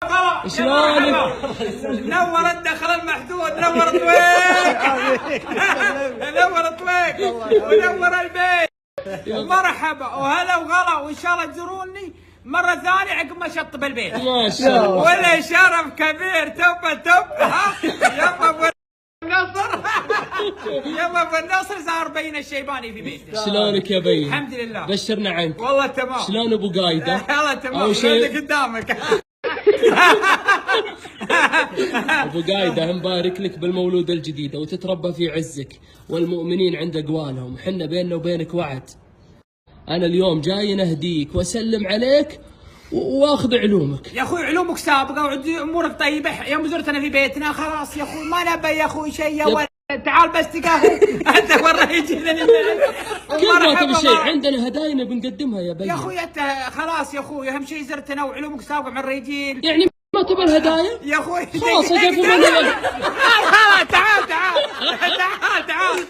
شلونك؟ نور الدخل المحدود، نور طويق نور طويق ونور البيت ومرحبا وهلا وغلا، وان شاء الله تزوروني مرة ثانية عقب ما شطب البيت. ما شاء الله. ولا شرف كبير. تب يما ابو النصر يما ابو النصر صار بين الشيباني في بيته. شلونك يا بين؟ الحمد لله. بشرنا عنك. والله تمام. شلون ابو قايده؟ والله تمام. اول شيء قدامك ابو قايده مبارك لك بالمولود الجديد وتتربى في عزك والمؤمنين عند اقوالهم، حنا بيننا وبينك وعد. انا اليوم جاي نهديك واسلم عليك واخذ علومك. يا اخوي علومك سابقه وامورك طيبه، يوم زرتنا في بيتنا خلاص يا اخوي ما نبي يا اخوي شيء يا ولد. تعال بس تقهوى انت ورا يجينا كيف ما تبي شيء؟ عندنا هدايا بنقدمها يا بين. يا اخوي انت خلاص يا اخوي اهم شيء زرتنا وعلومك سابقه مع الرجال. يعني ما تبي الهدايا؟ يا اخوي خلاص اجيب منها. تعال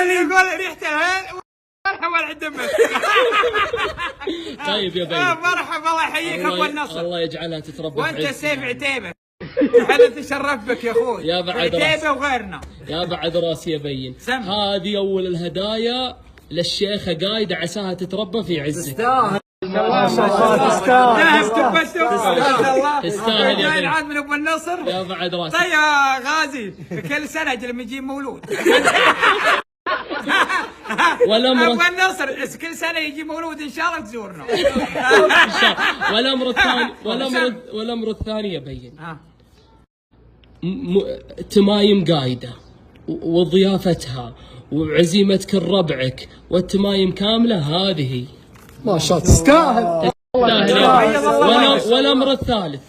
يقول ريحته مرحبا الدمك. طيب يا بين. مرحبا الله يحييك ابو النصر. الله يجعلها تتربى وانت سيف عتيبه. احنا تشرف بك يا اخوي. يا بعد عتيبه وغيرنا. يا بعد راسي يا بين. هذه اول الهدايا للشيخه قايده عساها تتربى في عزك. تستاهل ما شاء الله. تستاهل تستاهل يا بين. عاد من ابو النصر. يا بعد راسي. طيب يا غازي كل سنه لما يجي مولود والامر ابو النصر كل سنه يجي مولود ان شاء الله تزورنا. والامر الثاني والامر الثاني يا بين. تمايم قايده وضيافتها وعزيمتك ربعك والتمايم كامله هذه ما شاء الله تستاهل. والامر الثالث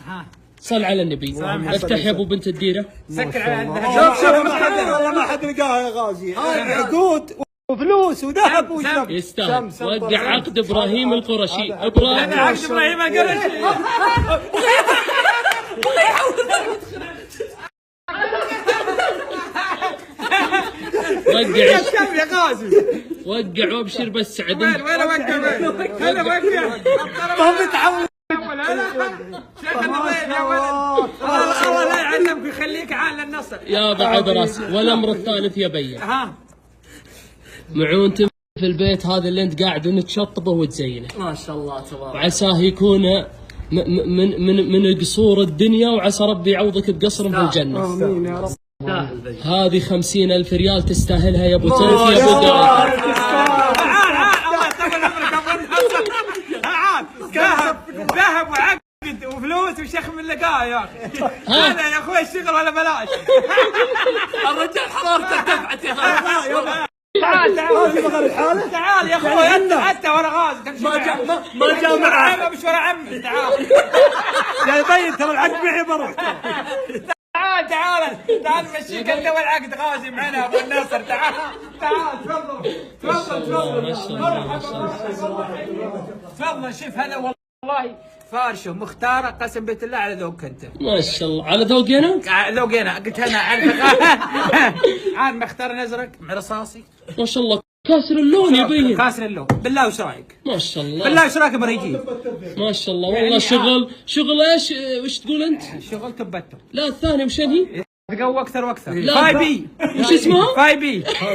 صل على النبي. افتح يا ابو بنت الديره. سكر على شوف والله ما حد لقاها يا غازي. هذه عقود وفلوس وذهب وشمس. يستاهل. وقع عقد ابراهيم القرشي. ابراهيم عقد ابراهيم القرشي. وقع يا غازي. وقع وابشر بالسعد. وين وقع؟ هلا وقع. طب تعود. شيخنا وين يا ولد؟ الله لا يعلمك ويخليك عال النصر. يا بعد راسي. والامر الثالث يا بين. معونته في البيت هذا اللي انت قاعد تشطبه وتزينه. ما شاء الله تبارك. وعساه يكون من قصور الدنيا، وعسى ربي يعوضك بقصر في الجنه. امين يا رب. هذه 50,000 ريال تستاهلها يا ابو توفي يا ابو قايد. تعال الله يطول عمرك ابو النصر. تعال ذهب وعقد وفلوس وشيخ من لقاه يا اخي. هذا يا اخوي الشغل ولا بلاش. الرجال حرارته ارتفعت يا اخي. تعال يا اخوي انت ورا غاز. ما جاء معه. مش ورا عمي. تعال يا بين ترى العقد معي بروح. تعال مشيك انت والعقد غازي معنا ابو النصر. تعال تفضل. تفضل شوف هذا والله فارشه مختاره قسم بيت الله على ذوقك انت. ما شاء الله. على ذوقي انا؟ ذوقي انا قلت انا عارفك. عاد مختار نزرك مع رصاصي. ما شاء الله كاسر اللون يا بين. كاسر اللون. بالله وش رايك؟ ما شاء الله. بالله وش رايك بريجي؟ ما شاء الله والله. شغل ايش؟ وش تقول انت؟ شغل تبته. لا الثاني وش هي؟ تقوى اكثر واكثر. لا 5 بي. وش اسمها؟ 5 بي. 5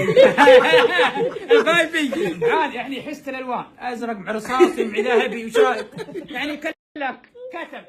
بي عاد يعني حس الالوان ازرق مع رصاصي مع ذهبي. وش رايك؟ يعني كلك كتب.